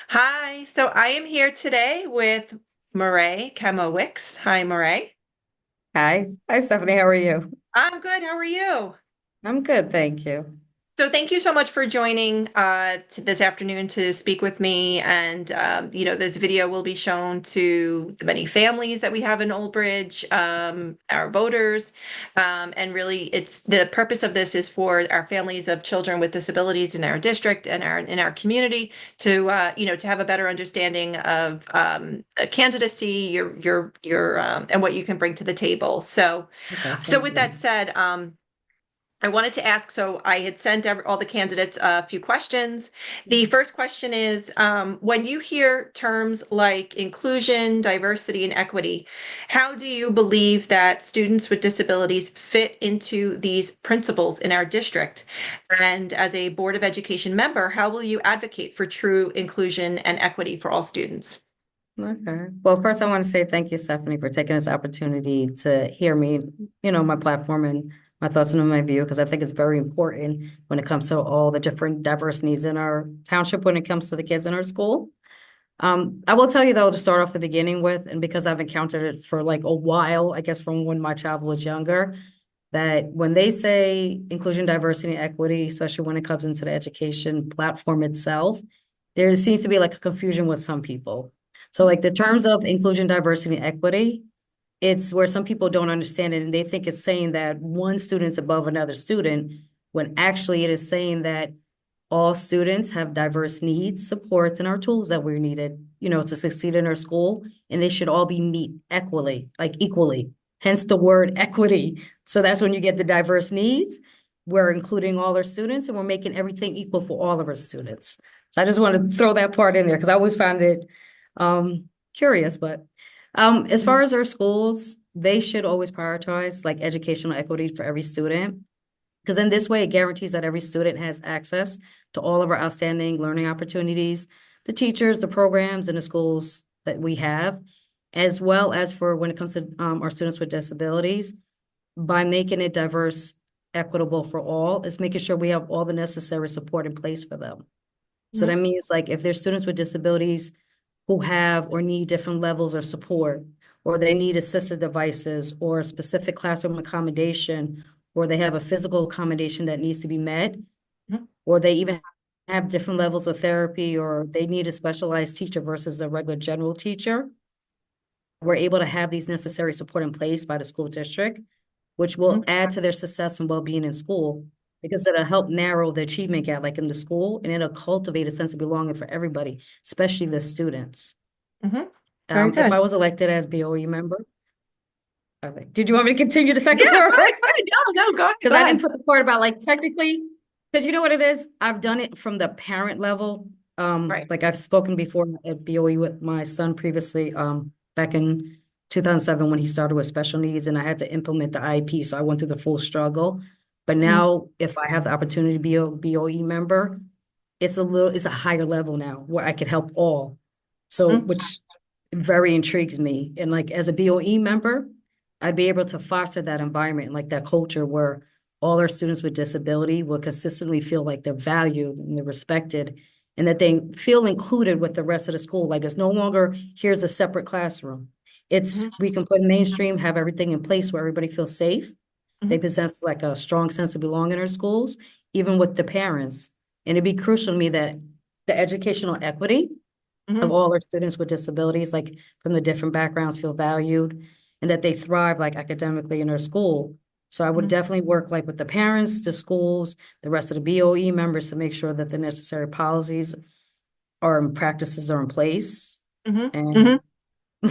Hi, so I am here today with Mireille Cameau-Wicks. Hi, Mireille. Hi. Hi, Stephanie. How are you? I'm good. How are you? I'm good, thank you. So thank you so much for joining this afternoon to speak with me. And this video will be shown to the many families that we have in Old Bridge, our voters, and really, it's the purpose of this is for our families of children with disabilities in our district and in our community to to have a better understanding of candidacy, your and what you can bring to the table. So, Okay, so thank with that you. said. I wanted to ask, so I had sent all the candidates a few questions. The first question is, when you hear terms like inclusion, diversity, and equity, how do you believe that students with disabilities fit into these principles in our district? And as a Board of Education member, how will you advocate for true inclusion and equity for all students? Okay. Well, first I want to say thank you, Stephanie, for taking this opportunity to hear me, my platform and my thoughts and my view, because I think it's very important when it comes to all the different diverse needs in our township when it comes to the kids in our school. I will tell you though, to start off the beginning with, and because I've encountered it for like a while, I guess from when my child was younger, that when they say inclusion, diversity, and equity, especially when it comes into the education platform itself, there seems to be like a confusion with some people. So like the terms of inclusion, diversity, and equity, it's where some people don't understand it and they think it's saying that one student's above another student, when actually it is saying that all students have diverse needs, supports, and our tools that we're needed, to succeed in our school, and they should all be meet equally, like equally. Hence the word equity. So that's when you get the diverse needs. We're including all our students and we're making everything equal for all of our students. So I just want to throw that part in there because I always found it curious. But as far as our schools, they should always prioritize like educational equity for every student. Because in this way, it guarantees that every student has access to all of our outstanding learning opportunities, the teachers, the programs, and the schools that we have, as well as for when it comes to our students with disabilities, by making it diverse, equitable for all, is making sure we have all the necessary support in place for them. So that means like if there's students with disabilities who have or need different levels of support, or they need assistive devices or a specific classroom accommodation, or they have a physical accommodation that needs to be met, Mhm. or they even have different levels of therapy, or they need a specialized teacher versus a regular general teacher. We're able to have these necessary support in place by the school district, which will Mhm. add to their success and well-being in school because it'll help narrow the achievement gap, like in the school, and it'll cultivate a sense of belonging for everybody, especially the students. Mhm. Very If good. I was elected as BOE member, okay. Did you want me to continue the Yeah, second go part? ahead, go ahead. No, no, go ahead, Because go I ahead. didn't put the part about like technically, because you know what it is? I've done it from the parent level. Right. Like I've spoken before at BOE with my son previously, back in 2007 when he started with special needs and I had to implement the IEP. So I went through the full struggle. But Mhm. now if I have the opportunity to be a BOE member, it's a higher level now where I could help all. So, Mhm. which very intrigues me. And like as a BOE member, I'd be able to foster that environment, like that culture where all our students with disability will consistently feel like they're valued and they're respected and that they feel included with the rest of the school. Like it's no longer here's a separate classroom. It's Mhm. we can put mainstream, have everything in place where everybody feels safe. They Mhm. possess like a strong sense of belonging in our schools, even with the parents. And it'd be crucial to me that the educational equity of Mhm. all our students with disabilities, like from the different backgrounds, feel valued and that they thrive like academically in their school. So I would Mhm. definitely work like with the parents, the schools, the rest of the BOE members to make sure that the necessary policies or practices are in place. Mhm. And Mhm.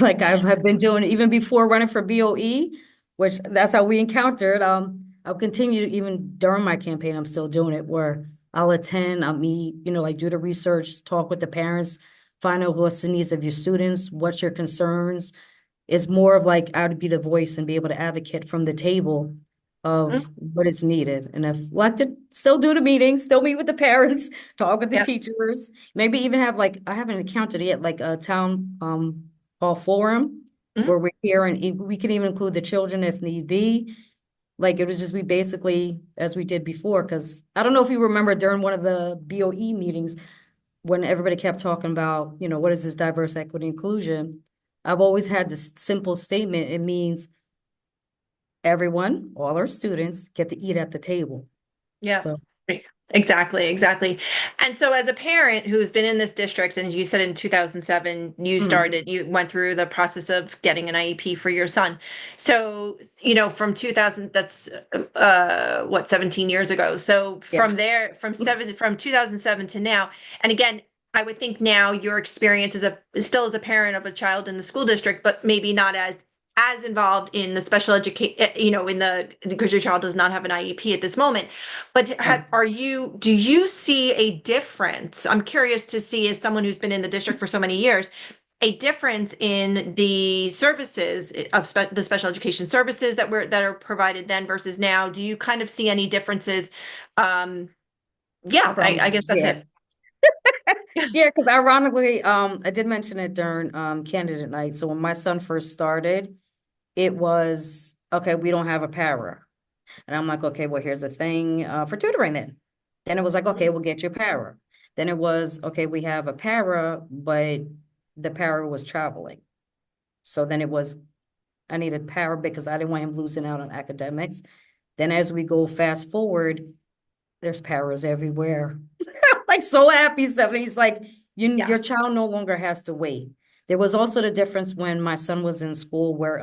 like have been doing even before running for BOE, which that's how we encountered. I'll continue even during my campaign, I'm still doing it where I'll attend, I'll meet, like do the research, talk with the parents, find out what's the needs of your students, what's your concerns. It's more of like I would be the voice and be able to advocate from the table Mhm. of what is needed. And if elected, still do the meetings, still meet with the parents, talk with the Yeah. teachers, maybe even have like, I haven't encountered it yet, like a town hall forum Mhm. where we're here and we can even include the children if need be. Like it was just we basically, as we did before, because I don't know if you remember during one of the BOE meetings, when everybody kept talking about, what is this diverse equity inclusion? I've always had this simple statement. It means everyone, all our students get to eat at the table. Yeah, So, exactly, exactly. And so as a parent who's been in this district, and you said in 2007 mm, you went through the process of getting an IEP for your son. So, from 2000, that's what, 17 years ago. So yeah. from there, from 2007 to now, and again, I would think now your experience still as a parent of a child in the school district, but maybe not as involved in the special education, because your child does not have an IEP at this moment. But Right. do you see a difference? I'm curious to see, as someone who's been in the district for so many years, a difference in the services of the special education services that are provided then versus now. Do you kind of see any differences? Um, yeah, I guess that's Yeah. it. Yeah, because ironically, I did mention it during candidate night. So when my son first started, it was okay, we don't have a para. And I'm like, okay, well, here's a thing for tutoring then. Then it was like, okay, Mhm. we'll get you a para. Then it was, okay, we have a para, but the para was traveling. So then it was, I needed para because I didn't want him losing out on academics. Then as we go fast forward, there's paras everywhere. Like so happy stuff. And he's like, your Yes. child no longer has to wait. There was also the difference when my son was in school where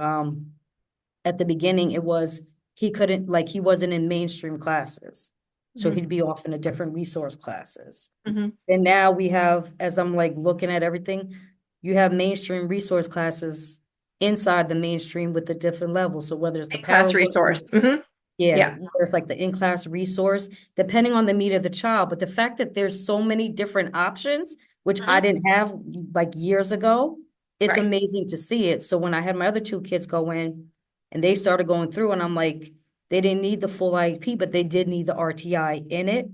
at the beginning it was he couldn't like he wasn't in mainstream classes. So Hmm. he'd be off in a different resource classes. Hmm. And now we have, as I'm like looking at everything, you have mainstream resource classes inside the mainstream with the different levels. So whether it's the Class para work, resource. Hmm. yeah, Yeah. there's like the in-class resource, depending on the need of the child. But the fact that there's so many different options, which I Hmm. didn't have like years ago, it's Right. amazing to see it. So when I had my other two kids go in and they started going through, and I'm like, they didn't need the full IEP, but they did need the RTI in it.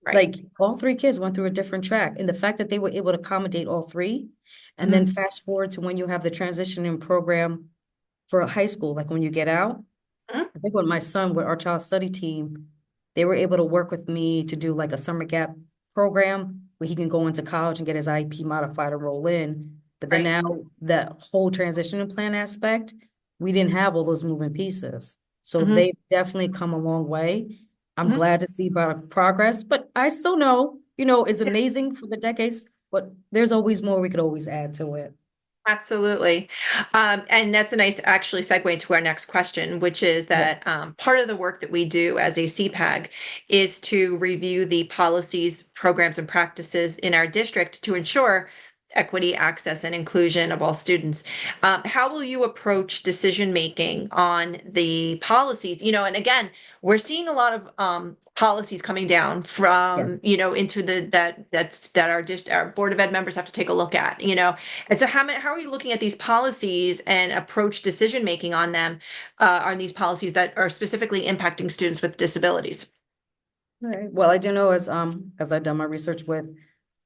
Right. Like all three kids went through a different track. And the fact that they were able to accommodate all three, and then Hmm. fast forward to when you have the transitioning program for high school, like when you get out. Hmm. I think when my son with our child study team, they were able to work with me to do like a summer gap program where he can go into college and get his IEP modified and roll in. But then Right. now that whole transition plan aspect, we didn't have all those moving pieces. So Hmm. they've definitely come a long way. I'm Hmm. glad to see about progress, but I still know, it's amazing for the decades, but there's always more we could always add to it. Absolutely. And that's a nice actually segue to our next question, which is Yeah. that part of the work that we do as a CPAG is to review the policies, programs, and practices in our district to ensure equity, access, and inclusion of all students. How will you approach decision making on the policies? And again, we're seeing a lot of policies coming down Yeah. from, into that our Board of Ed members have to take a look at, and so how are you looking at these policies and approach decision making on them, on these policies that are specifically impacting students with disabilities? All right. Well, I do know as I've done my research with,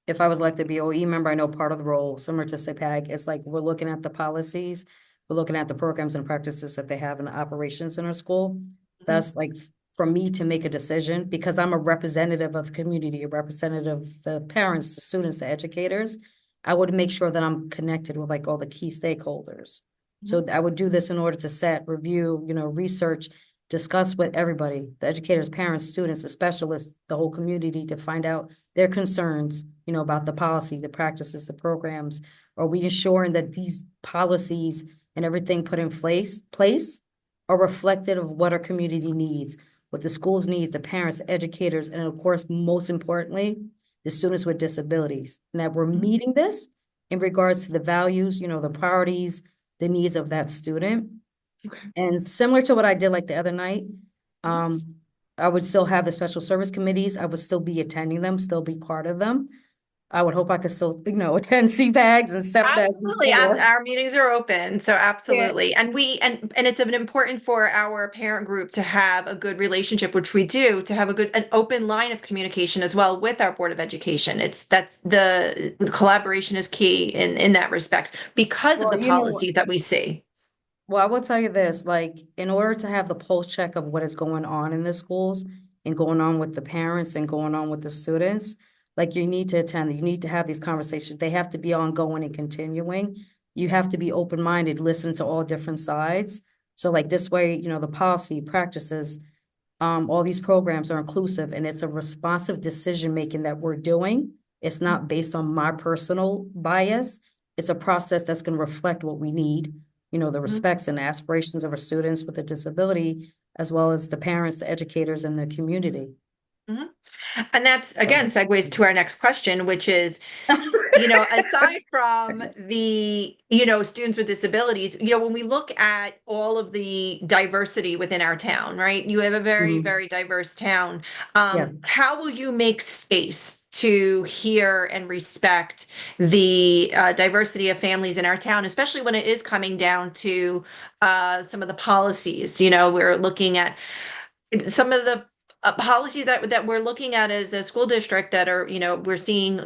if I was elected BOE member, I know part of the role, similar to SEPAG, is like we're looking at the policies, we're looking at the programs and practices that they have in the operations in our school. Mhm. That's like for me to make a decision because I'm a representative of the community, a representative of the parents, the students, the educators. I would make sure that I'm connected with like all the key stakeholders. Mhm. So I would do this in order to set, review, research, discuss with everybody, the educators, parents, students, the specialists, the whole community to find out their concerns, about the policy, the practices, the programs. Are we ensuring that these policies and everything put in place are reflective of what our community needs, what the schools needs, the parents, educators, and of course, most importantly, the students with disabilities, and that we're Mhm. meeting this in regards to the values, the priorities, the needs of that student. Okay. And similar to what I did like the other night, Mhm. um, I would still have the special service committees. I would still be attending them, still be part of them. I would hope I could still, attend CPAGs and SEPT as Absolutely. before. Our meetings are open. So Yeah. absolutely. And it's an important for our parent group to have a good relationship, which we do, to have an open line of communication as well with our Board of Education. That's the collaboration is key in that respect because of Well, the policies that we see. I will tell you this, like, in order to have the pulse check of what is going on in the schools and going on with the parents and going on with the students, Like you need to attend, you need to have these conversations. They have to be ongoing and continuing. You have to be open-minded, listen to all different sides. So like this way, the policy practices, all these programs are inclusive and it's a responsive decision making that we're doing. It's not based on my personal bias. It's a process that's going to reflect what we need, the Mhm. respects and aspirations of our students with a disability, as well as the parents, the educators, and the community. Mhm. And that's So, again segues to our next question, which is, aside from the, students with disabilities, when we look at all of the diversity within our town, right? You have a very, mhm, very diverse town. yes, How will you make space to hear and respect the diversity of families in our town, especially when it is coming down to some of the policies? We're looking at some of the policies that we're looking at as a school district that are, we're seeing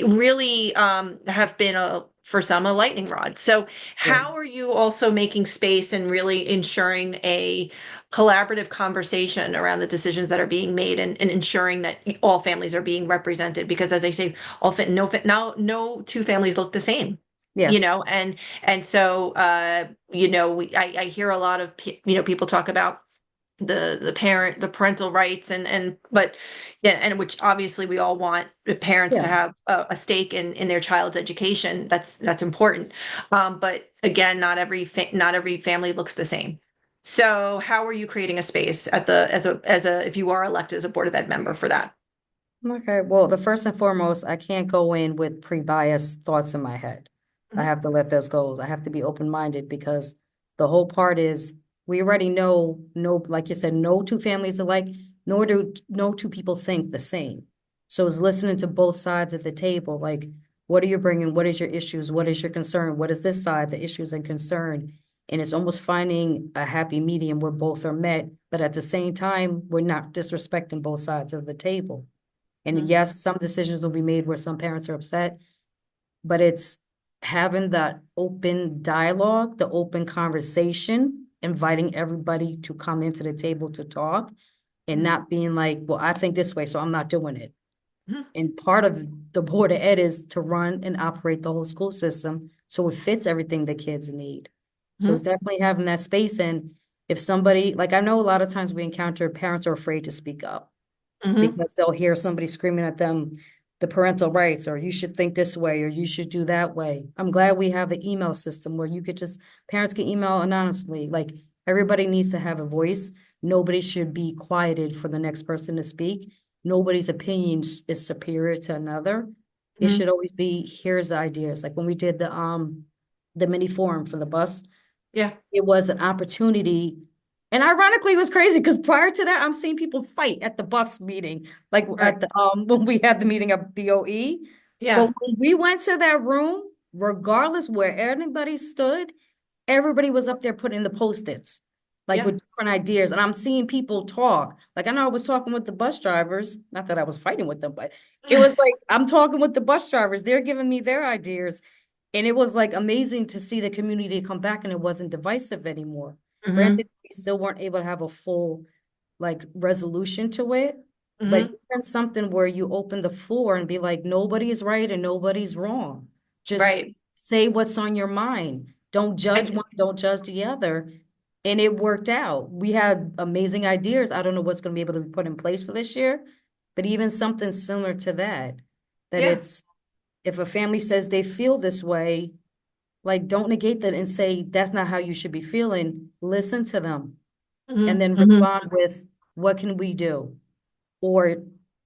really have been for some a lightning rod. So yeah, how are you also making space and really ensuring a collaborative conversation around the decisions that are being made, and ensuring that all families are being represented? Because as I say, no two families look the same. yes, And so I hear a lot of people talk about the parental rights, and but yeah, and which obviously we all want the parents to yeah. have a stake in their child's education. That's important. But again, not every family looks the same. So how are you creating a space at the as a if you are elected as a Board of Ed member for that? Okay, well, the first and foremost, I can't go in with pre-biased thoughts in my head. I Mhm. have to let those go. I have to be open-minded because the whole part is we already know, no, like you said, no two families alike, nor do no two people think the same. So it's listening to both sides of the table. Like, what are you bringing? What is your issues? What is your concern? What is this side, the issues and concern? And it's almost finding a happy medium where both are met, but at the same time, we're not disrespecting both sides of the table. And Mhm. yes, some decisions will be made where some parents are upset, but it's having that open dialogue, the open conversation, inviting everybody to come into the table to talk and Mhm. not being like, well, I think this way, so I'm not doing it. Mhm. And part of the Board of Ed is to run and operate the whole school system so it fits everything the kids need. So it's Mhm. definitely having that space. And if somebody, like I know a lot of times we encounter parents are afraid to speak up Mhm. because they'll hear somebody screaming at them the parental rights, or you should think this way, or you should do that way. I'm glad we have the email system where you could just, parents can email anonymously. Like everybody needs to have a voice. Nobody should be quieted for the next person to speak. Nobody's opinion is superior to another. It Mhm. should always be, here's the ideas. Like when we did the mini forum for the bus, Yeah. it was an opportunity. And ironically, it was crazy because prior to that, I'm seeing people fight at the bus meeting, like Right. at the when we had the meeting at BOE. But Yeah. when we went to that room, regardless where anybody stood, everybody was up there putting the post-its, like Yeah. with different ideas. And I'm seeing people talk. Like I know I was talking with the bus drivers, not that I was fighting with them, but it was like I'm talking with the bus drivers. They're giving me their ideas. And it was like amazing to see the community come back and it wasn't divisive anymore. Mhm. Granted, we still weren't able to have a full like resolution to it, but Mhm. even something where you open the floor and be like, nobody's right and nobody's wrong. Just Right. say what's on your mind. Don't judge I, one, don't judge the other. And it worked out. We had amazing ideas. I don't know what's going to be able to be put in place for this year, but even something similar to that, that yeah. it's if a family says they feel this way, like don't negate that and say that's not how you should be feeling. Listen to them and Mhm. then Mhm. respond with what can we do? Or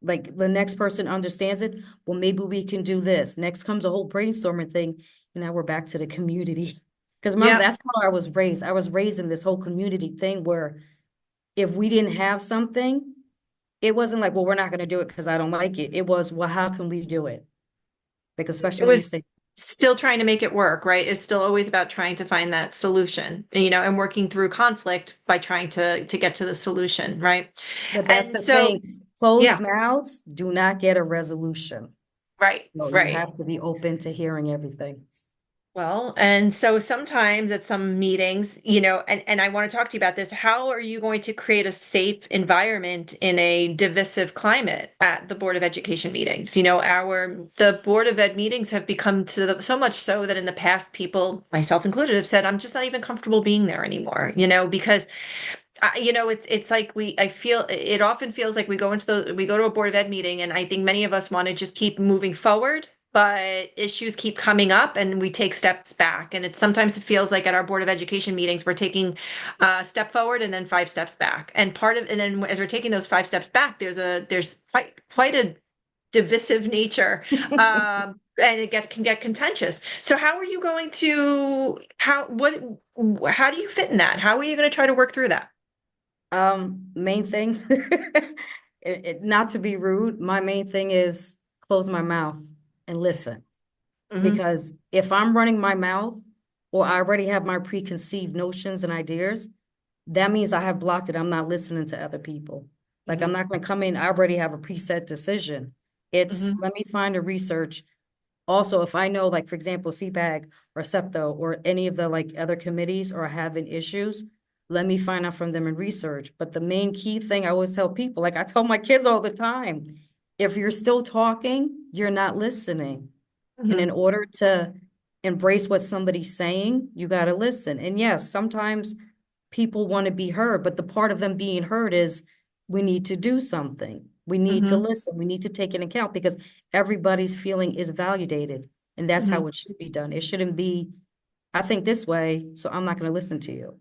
like the next person understands it, well, maybe we can do this. Next comes a whole brainstorming thing, and now we're back to the community. Because remember, Yeah. that's how I was raised. I was raised in this whole community thing where if we didn't have something, it wasn't like, well, we're not going to do it because I don't like it. It was, well, how can we do it? Like, especially It when you was say, still trying to make it work, right? It's still always about trying to find that solution, and working through conflict by trying to get to the solution, right? but that's And the so, thing, closed yeah, mouths do not get a resolution. right, No, you right. have to be open to hearing everything. Well, and so sometimes at some meetings, and I want to talk to you about this. How are you going to create a safe environment in a divisive climate at the Board of Education meetings? The Board of Ed meetings have become so much so that in the past, people, myself included, have said, I'm just not even comfortable being there anymore, because it's like I feel it often feels like we go to a Board of Ed meeting, and I think many of us want to just keep moving forward, but issues keep coming up and we take steps back. And it feels like at our Board of Education meetings, we're taking a step forward and then 5 steps back. And then as we're taking those 5 steps back, there's quite a divisive nature. And can get contentious. So how are you going to how do you fit in that? How are you going to try to work through that? Main thing, not to be rude, my main thing is close my mouth and listen. Hmm. Because if I'm running my mouth or I already have my preconceived notions and ideas, that means I have blocked it. I'm not listening to other people. Like I'm Hmm. not going to come in, I already have a preset decision. It's Hmm. let me find the research. Also, if I know, like, for example, CPAG or SEPTO or any of the like other committees are having issues, let me find out from them and research. But the main key thing I always tell people, like I tell my kids all the time, if you're still talking, you're not listening. And Hmm. in order to embrace what somebody's saying, you got to listen. And yes, sometimes people want to be heard, but the part of them being heard is we need to do something. We need to Hmm. listen. We need to take into account because everybody's feeling is validated. And that's Hmm. how it should be done. It shouldn't be, I think this way, so I'm not going to listen to you.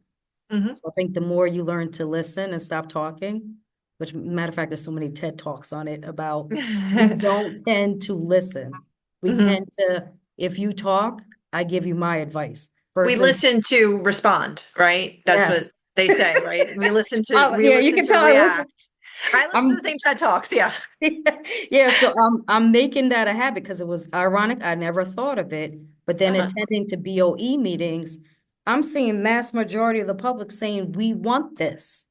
Hmm. So I think the more you learn to listen and stop talking, which matter of fact, there's so many TED Talks on it about we don't tend to listen. We Hmm. tend to, if you talk, I give you my advice We versus, listen to respond, right? That's what yes. they say, right? We Yeah, you listen can to tell I listen. react. I listen to the I'm same TED Talks, yeah. yeah, so I'm making that a habit because it was ironic. I never thought of it, but then Uh-huh. attending to BOE meetings, I'm seeing mass majority of the public saying we want this.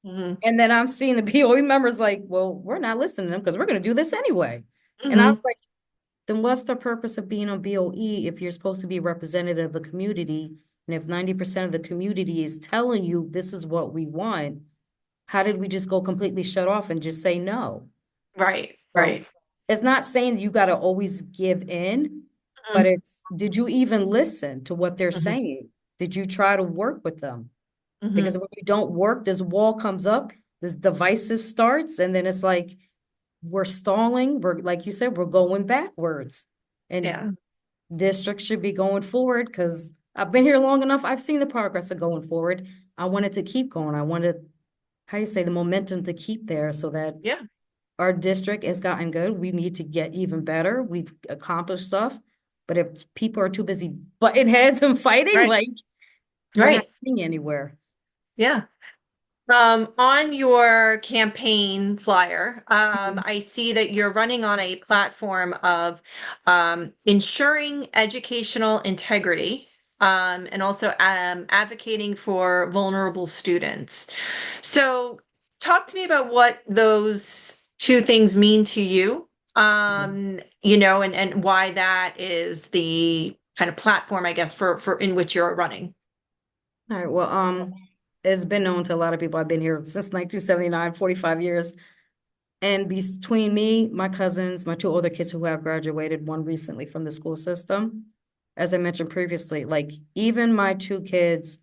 Hmm. And then I'm seeing the BOE members like, well, we're not listening to them because we're going to do this anyway. And I was Hmm. like, then what's the purpose of being on BOE if you're supposed to be representative of the community? And if 90% of the community is telling you this is what we want, how did we just go completely shut off and just say no? Right, So right. it's not saying you got to always give in, but Hmm. it's, did you even listen to what they're Hmm. saying? Did you try to work with them? Because Hmm. when you don't work, this wall comes up, this divisive starts, and then it's like we're stalling. We're like you said, we're going backwards. And Yeah. districts should be going forward because I've been here long enough. I've seen the progress of going forward. I wanted to keep going. I wanted, how do you say, the momentum to keep there so that Yeah. our district has gotten good. We need to get even better. We've accomplished stuff. But if people are too busy butting heads and fighting, Right. like we're not Right. getting anywhere. Yeah. On your campaign flyer, I see that you're running on a platform of ensuring educational integrity, and also advocating for vulnerable students. So, talk to me about what those two things mean to you, and why that is the kind of platform, I guess, for in which you're running. All right, well, it's been known to a lot of people. I've been here since 1979, 45 years. And between me, my cousins, my two older kids who have graduated, one recently from the school system, as I mentioned previously, like even my two kids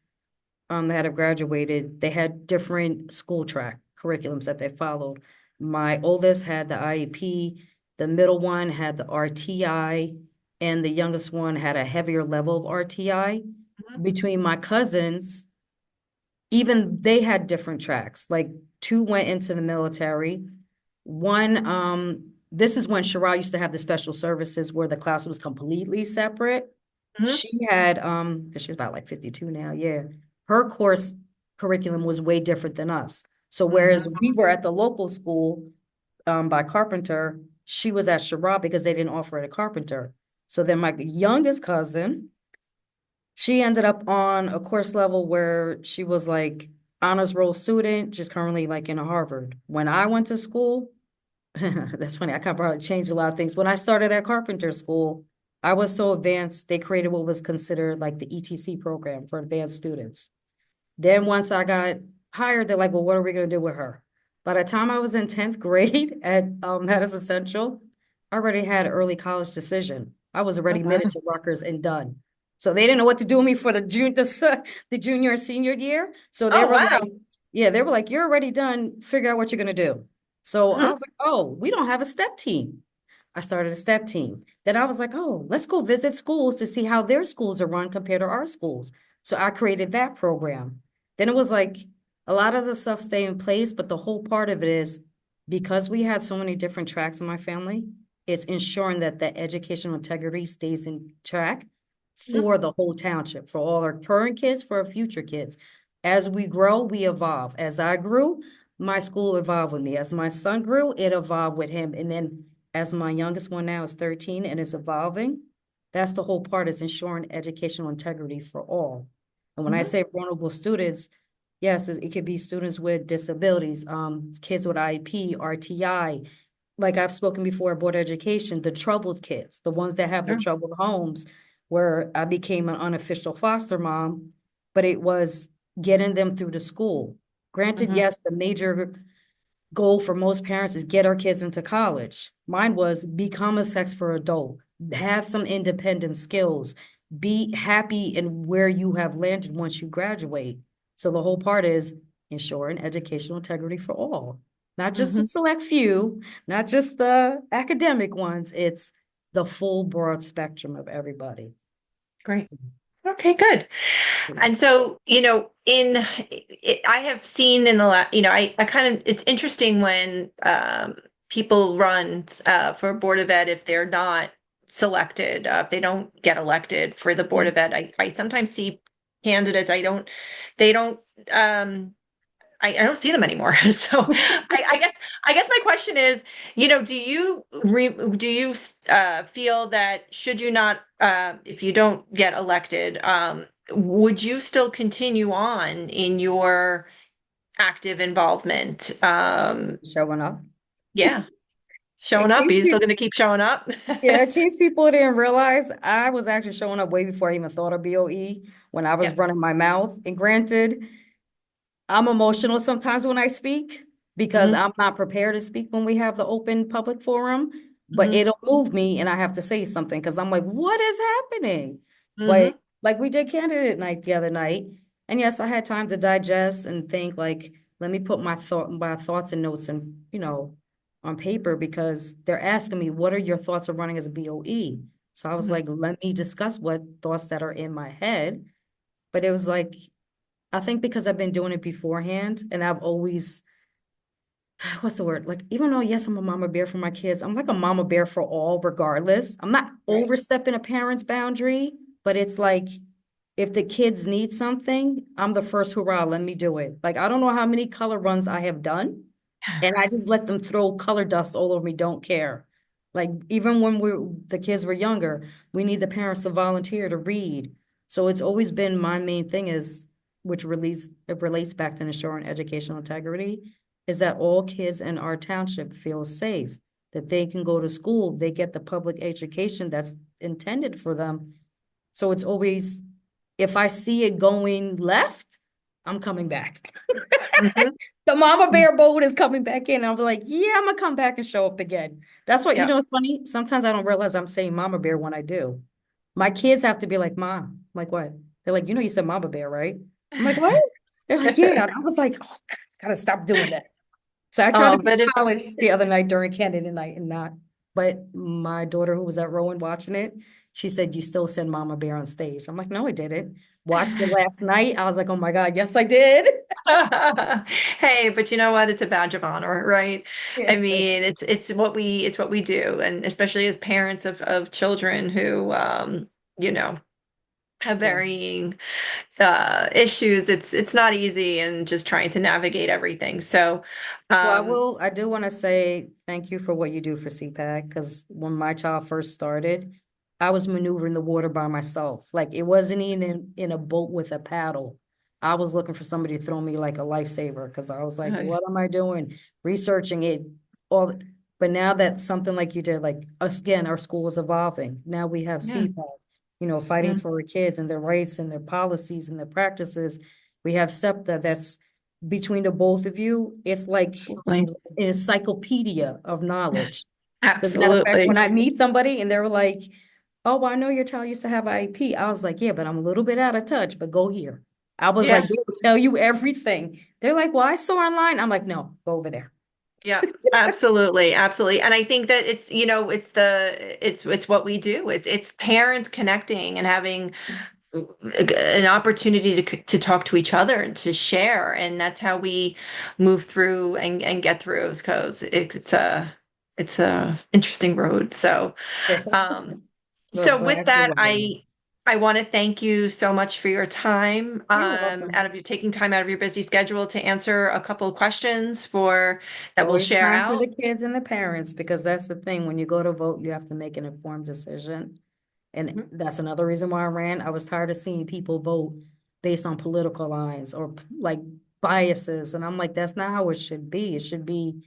that have graduated, they had different school track curriculums that they followed. My oldest had the IEP, the middle one had the RTI, and the youngest one had a heavier level of RTI. Between my cousins, even they had different tracks. Like two went into the military. One, this is when Shara used to have the special services where the class was completely separate. Mhm. She had, because she's about like 52 now, yeah. Her course curriculum was way different than us. So whereas Mhm. we were at the local school, by Carpenter, she was at Shara because they didn't offer it at Carpenter. So then my youngest cousin, she ended up on a course level where she was like honors roll student, she's currently like in a Harvard. When I went to school, that's funny, I kind of probably changed a lot of things. When I started at Carpenter School, I was so advanced, they created what was considered like the ETC program for advanced students. Then once I got hired, they're like, well, what are we gonna do with her? By the time I was in 10th grade at Madison Central, I already had early college decision. I was Oh, already admitted wow. to Rutgers and done. So they didn't know what to do with me for the junior and senior year. So they Oh, were wow. like, yeah, they were like, you're already done. Figure out what you're gonna do. So I Mhm. was like, oh, we don't have a step team. I started a step team. Then I was like, oh, let's go visit schools to see how their schools are run compared to our schools. So I created that program. Then it was like a lot of the stuff stayed in place, but the whole part of it is because we had so many different tracks in my family, it's ensuring that the educational integrity stays in track Mhm. for the whole township, for all our current kids, for our future kids. As we grow, we evolve. As I grew, my school evolved with me. As my son grew, it evolved with him. And then as my youngest one now is 13 and is evolving, that's the whole part is ensuring educational integrity for all. And when I Mhm. say vulnerable students, yes, it could be students with disabilities, kids with IEP, RTI. Like I've spoken before, Board of Education, the troubled kids, the ones that have the Sure. troubled homes, where I became an unofficial foster mom, but it was getting them through the school. Granted, Mhm. yes, the major goal for most parents is get our kids into college. Mine was become a sex for adult, have some independent skills, be happy in where you have landed once you graduate. So the whole part is ensuring educational integrity for all, not just a Mhm. select few, not just the academic ones. It's the full broad spectrum of everybody. Great. Okay, good. And so, I have seen in the last, I kind of, it's interesting when people run for Board of Ed if they're not selected, if they don't get elected for the Board Mhm. of Ed. I sometimes see candidates, they don't, um, I don't see them anymore. So I guess my question is, do you feel that should you not if you don't get elected, would you still continue on in your active involvement? Showing up. Yeah, In showing up. Are case you still people, going to keep showing up? yeah, in case people didn't realize, I was actually showing up way before I even thought of BOE when I was Yeah. running my mouth. And granted, I'm emotional sometimes when I speak because Hmm. I'm not prepared to speak when we have the open public forum, but Hmm. it'll move me and I have to say something because I'm like, what is happening? But Hmm. like we did candidate night the other night. And yes, I had time to digest and think like, let me put my thoughts and notes and, on paper because they're asking me, what are your thoughts of running as a BOE? So I was Hmm. like, let me discuss what thoughts that are in my head. But it was like, I think because I've been doing it beforehand and I've always, what's the word? Like, even though, yes, I'm a mama bear for my kids, I'm like a mama bear for all, regardless. I'm not Right. overstepping a parent's boundary, but it's like, if the kids need something, I'm the first hurrah, let me do it. Like, I don't know how many color runs I have done, and I just let them throw color dust all over me, don't care. Like, even when the kids were younger, we need the parents to volunteer to read. So it's always been my main thing is, it relates back to ensuring educational integrity, is that all kids in our township feel safe, that they can go to school, they get the public education that's intended for them. So it's always, if I see it going left, I'm coming back. Hmm. The mama bear boat is coming back in. I'm like, yeah, I'm gonna come back and show up again. That's what, Yeah. what's funny? Sometimes I don't realize I'm saying mama bear when I do. My kids have to be like, Mom, I'm like, what? They're like, you said mama bear, right? I'm like, what? They're like, yeah. And I was like, oh, gotta stop doing that. So I tried to be But if polished the other night during candidate night and not. But my daughter, who was at Rowan watching it, she said, you still send Mama Bear on stage. I'm like, no, I didn't. Watched it last night. I was like, oh my God, yes, I did. Hey, but you know what? It's a badge of honor, right? Yeah. I mean, it's what we do, and especially as parents of children who you know, have Yeah. varying issues. It's not easy and just trying to navigate everything. So, um I do want to say thank you for what you do for CPAC because when my child first started, I was maneuvering the water by myself. Like it wasn't even in a boat with a paddle. I was looking for somebody to throw me like a lifesaver because I was like, what am I doing? Researching it all. But now that something like you did, like us again, our school is evolving. Now we have Yeah, CPAC, fighting yeah, for our kids and their rights and their policies and their practices. We have SEPTA that's between the both of you. It's like absolutely. an encyclopedia of knowledge. As a matter of fact, Absolutely. when I meet somebody and they're like, "Oh, well, I know your child used to have IEP," I was like, "Yeah, but I'm a little bit out of touch, but go here." I was like, Yeah. "They will tell you everything." They're like, "Well, I saw online." I'm like, "No, go over there." Yeah, absolutely, absolutely. And I think that it's, it's what we do. It's parents connecting and having an opportunity to talk to each other and to share. And that's how we move through and get through as codes. It's a interesting road. So Yes. um Well, so with glad you're that, well. I want to thank you so much for your time, You're welcome. out of your taking time out of your busy schedule to answer a couple of questions for that we'll Always share time for out. the kids and the parents, because that's the thing. When you go to vote, you have to make an informed decision. And Mhm. that's another reason why I ran. I was tired of seeing people vote based on political lines or like biases. And I'm like, that's not how it should be. It should be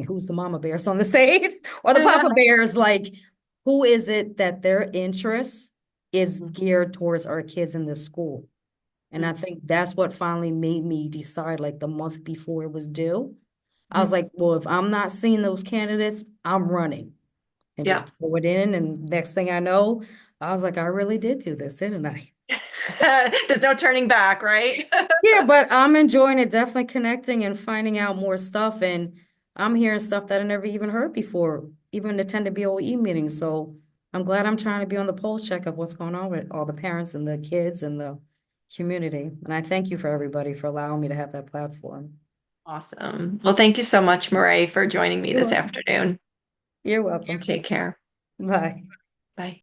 who's the mama bears on the stage or the papa bears? Like, who is it that their interest is geared towards our kids in this school? And I Mhm. think that's what finally made me decide, like the month before it was due. I was Mhm. like, well, if I'm not seeing those candidates, I'm running and Yeah. just throw it in. And next thing I know, I was like, I really did do this, didn't I? There's no turning back, right? Yeah, but I'm enjoying it, definitely connecting and finding out more stuff. And I'm hearing stuff that I never even heard before, even attended BOE meetings. So I'm glad I'm trying to be on the pulse check of what's going on with all the parents and the kids and the community. And I thank you for everybody for allowing me to have that platform. Awesome. Well, thank you so much, Mireille, for joining me You're this welcome. afternoon. You're You welcome. take care. Bye. Bye.